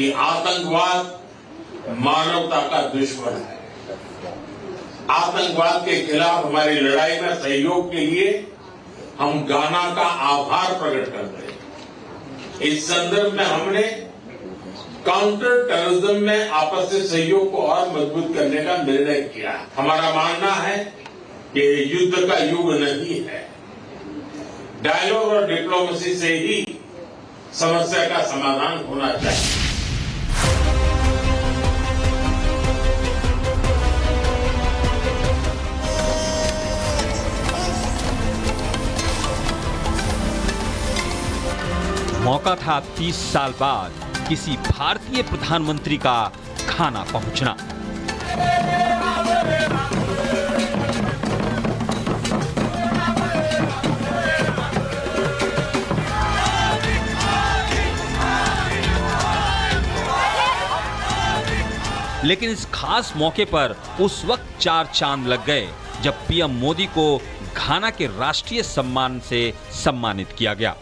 कि आतंकवाद मानवता का दुश्मन है। आतंकवाद के खिलाफ हमारी लड़ाई में सहयोग के लिए हम घाना का आभार प्रकट करते हैं। इस संदर्भ में हमने काउंटर टेररिज्म में आपसी सहयोग को और मजबूत करने का निर्णय किया। हमारा मानना है कि युद्ध का युग नहीं है, डायलॉग और डिप्लोमेसी से ही समस्या का समाधान होना चाहिए। मौका था 30 साल बाद किसी भारतीय प्रधानमंत्री का घाना पहुंचना। लेकिन इस खास मौके पर उस वक्त 4 चांद लग गए जब पीएम मोदी को घाना के राष्ट्रीय सम्मान से सम्मानित किया गया।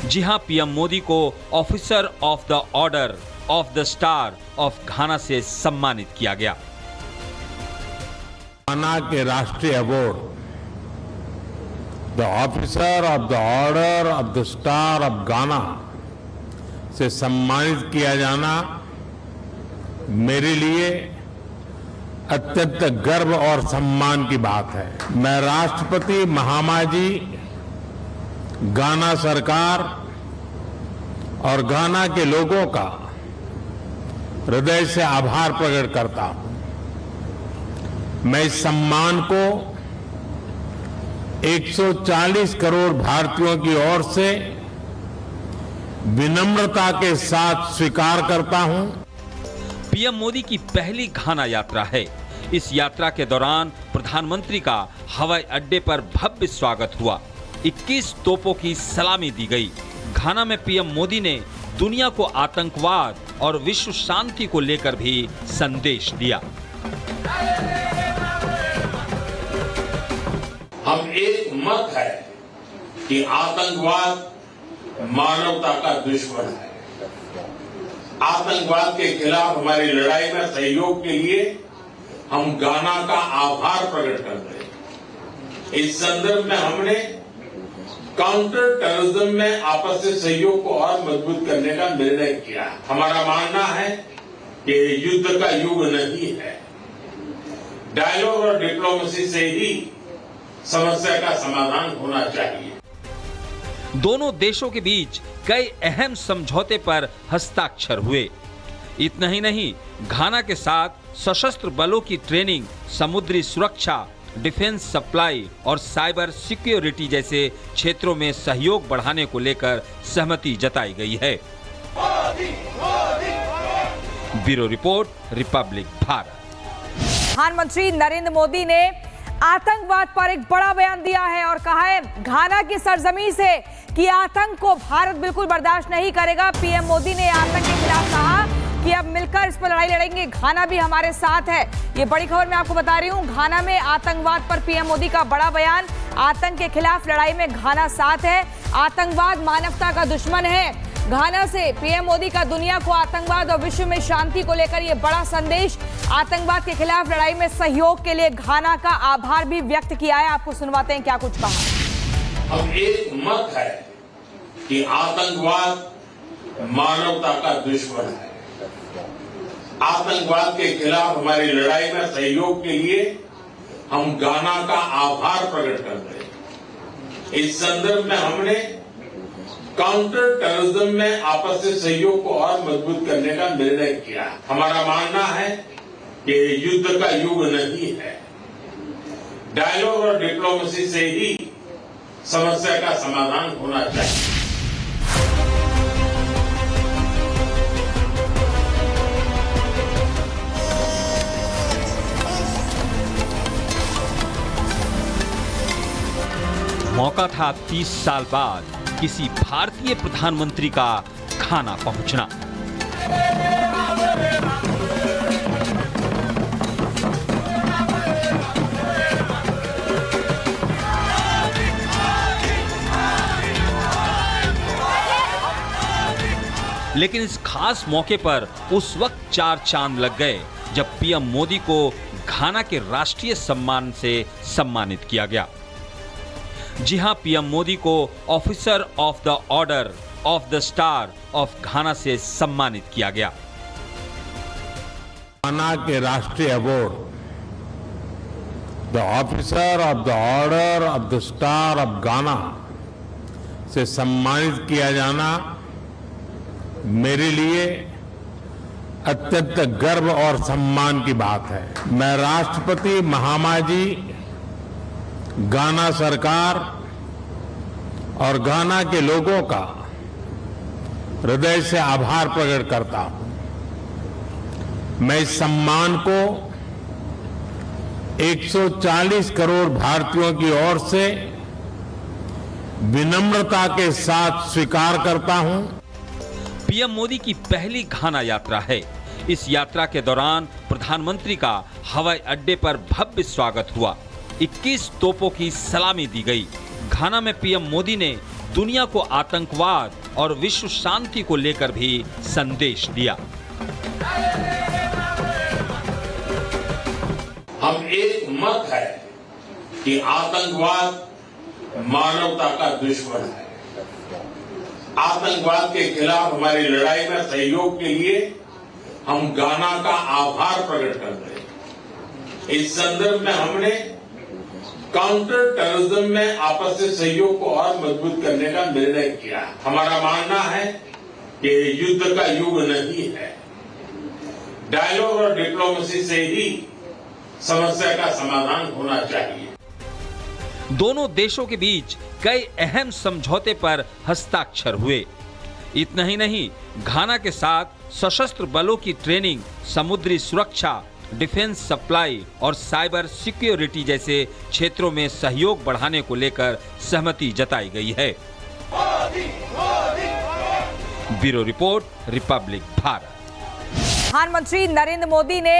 जी हां, पीएम मोदी को officer of the order of the star of घाना से सम्मानित किया गया। घाना के राष्ट्रीय award the officer of the order of the star of घाना से सम्मानित किया जाना मेरे लिए अत्यंत गर्व और सम्मान की बात है। मैं राष्ट्रपति महामाजी, घाना सरकार और घाना के लोगों का हृदय से आभार प्रकट करता हूं। मैं इस सम्मान को 140 करोड़ भारतीयों की ओर से विनम्रता के साथ स्वीकार करता हूं। पीएम मोदी की पहली घाना यात्रा है। इस यात्रा के दौरान प्रधानमंत्री का हवाई अड्डे पर भव्य स्वागत हुआ। 21 तोपों की सलामी दी गई। घाना में पीएम मोदी ने दुनिया को आतंकवाद और विश्व शांति को लेकर भी संदेश दिया। हम एक मत है कि आतंकवाद मानवता का दुश्मन है। आतंकवाद के खिलाफ हमारी लड़ाई में सहयोग के लिए हम घाना का आभार प्रकट करते हैं। इस संदर्भ में हमने काउंटर टेररिज्म में आपसी सहयोग को और मजबूत करने का निर्णय किया। हमारा मानना है कि युद्ध का युग नहीं है, डायलॉग और डिप्लोमेसी से ही समस्या का समाधान होना चाहिए। दोनों देशों के बीच कई अहम समझौते पर हस्ताक्षर हुए। इतना ही नहीं, घाना के साथ सशस्त्र बलों की ट्रेनिंग, समुद्री सुरक्षा, डिफेंस सप्लाई और साइबर सिक्योरिटी जैसे क्षेत्रों में सहयोग बढ़ाने को लेकर सहमति जताई गई है। Bureau report, Republic Bharat. प्रधानमंत्री नरेंद्र मोदी ने आतंकवाद पर एक बड़ा बयान दिया है और कहा है घाना की सरजमीं से कि आतंक को भारत बिल्कुल बर्दाश्त नहीं करेगा। पीएम मोदी ने आतंक के खिलाफ कहा कि अब मिलकर इस पर लड़ाई लड़ेंगे, घाना भी हमारे साथ है। ये बड़ी खबर मैं आपको बता रही हूँ। घाना में आतंकवाद पर पीएम मोदी का बड़ा बयान। आतंक के खिलाफ लड़ाई में घाना साथ है। आतंकवाद मानवता का दुश्मन है। घाना से पीएम मोदी का दुनिया को आतंकवाद और विश्व में शांति को लेकर ये बड़ा संदेश। आतंकवाद के खिलाफ लड़ाई में सहयोग के लिए घाना का आभार भी व्यक्त किया है। आपको सुनवाते हैं क्या कुछ कहा। हम एक मत है कि आतंकवाद मानवता का दुश्मन है। आतंकवाद के खिलाफ हमारी लड़ाई में सहयोग के लिए हम घाना का आभार प्रकट करते हैं। इस संदर्भ में हमने काउंटर टेररिज्म में आपसी सहयोग को और मजबूत करने का निर्णय किया। हमारा मानना है कि युद्ध का युग नहीं है, डायलॉग और डिप्लोमेसी से ही समस्या का समाधान होना चाहिए। मौका था 30 साल बाद किसी भारतीय प्रधानमंत्री का घाना पहुंचना। लेकिन इस खास मौके पर उस वक्त 4 चांद लग गए जब पीएम मोदी को घाना के राष्ट्रीय सम्मान से सम्मानित किया गया। जी हां, पीएम मोदी को officer of the order of the star of घाना से सम्मानित किया गया। घाना के राष्ट्रीय award the officer of the order of the star of घाना से सम्मानित किया जाना मेरे लिए अत्यंत गर्व और सम्मान की बात है। मैं राष्ट्रपति महामाजी, घाना सरकार और घाना के लोगों का हृदय से आभार प्रकट करता हूं। मैं इस सम्मान को 140 करोड़ भारतीयों की ओर से विनम्रता के साथ स्वीकार करता हूं। पीएम मोदी की पहली घाना यात्रा है। इस यात्रा के दौरान प्रधानमंत्री का हवाई अड्डे पर भव्य स्वागत हुआ। 21 तोपों की सलामी दी गई। घाना में पीएम मोदी ने दुनिया को आतंकवाद और विश्व शांति को लेकर भी संदेश दिया। हम एक मत है कि आतंकवाद मानवता का दुश्मन है। आतंकवाद के खिलाफ हमारी लड़ाई में सहयोग के लिए हम घाना का आभार प्रकट करते हैं। इस संदर्भ में हमने काउंटर टेररिज्म में आपसी सहयोग को और मजबूत करने का निर्णय किया है। हमारा मानना है कि युद्ध का युग नहीं है। डायलॉग और डिप्लोमेसी से ही समस्या का समाधान होना चाहिए। दोनों देशों के बीच कई अहम समझौते पर हस्ताक्षर हुए। इतना ही नहीं, घाना के साथ सशस्त्र बलों की ट्रेनिंग, समुद्री सुरक्षा, डिफेंस सप्लाई और साइबर सिक्योरिटी जैसे क्षेत्रों में सहयोग बढ़ाने को लेकर सहमति जताई गई है। Bureau report, Republic Bharat. प्रधानमंत्री नरेंद्र मोदी ने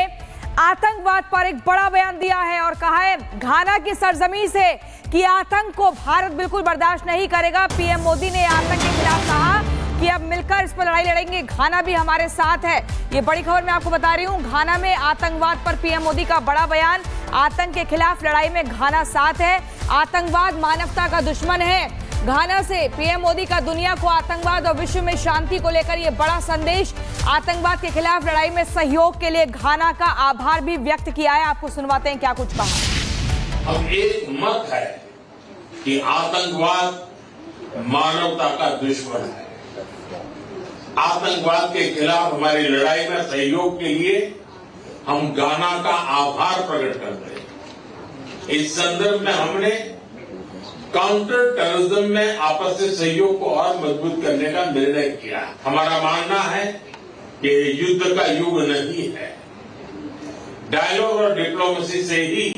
आतंकवाद पर एक बड़ा बयान दिया है और कहा है घाना की सरजमीं से कि आतंक को भारत बिल्कुल बर्दाश्त नहीं करेगा। पीएम मोदी ने आतंक के खिलाफ कहा कि अब मिलकर इस पर लड़ाई लड़ेंगे, घाना भी हमारे साथ है। ये बड़ी खबर मैं आपको बता रही हूँ। घाना में आतंकवाद पर पीएम मोदी का बड़ा बयान। आतंक के खिलाफ लड़ाई में घाना साथ है। आतंकवाद मानवता का दुश्मन है। घाना से पीएम मोदी का दुनिया को आतंकवाद और विश्व में शांति को लेकर ये बड़ा संदेश। आतंकवाद के खिलाफ लड़ाई में सहयोग के लिए घाना का आभार भी व्यक्त किया है। आपको सुनवाते हैं क्या कुछ कहा। हम एक मत है कि आतंकवाद मानवता का दुश्मन है। आतंकवाद के खिलाफ हमारी लड़ाई में सहयोग के लिए हम घाना का आभार प्रकट करते हैं। इस संदर्भ में हमने काउंटर टेररिज्म में आपसी सहयोग को और मजबूत करने का निर्णय किया है। हमारा मानना है कि युद्ध का युग नहीं है। डायलॉग और डिप्लोमेसी से ही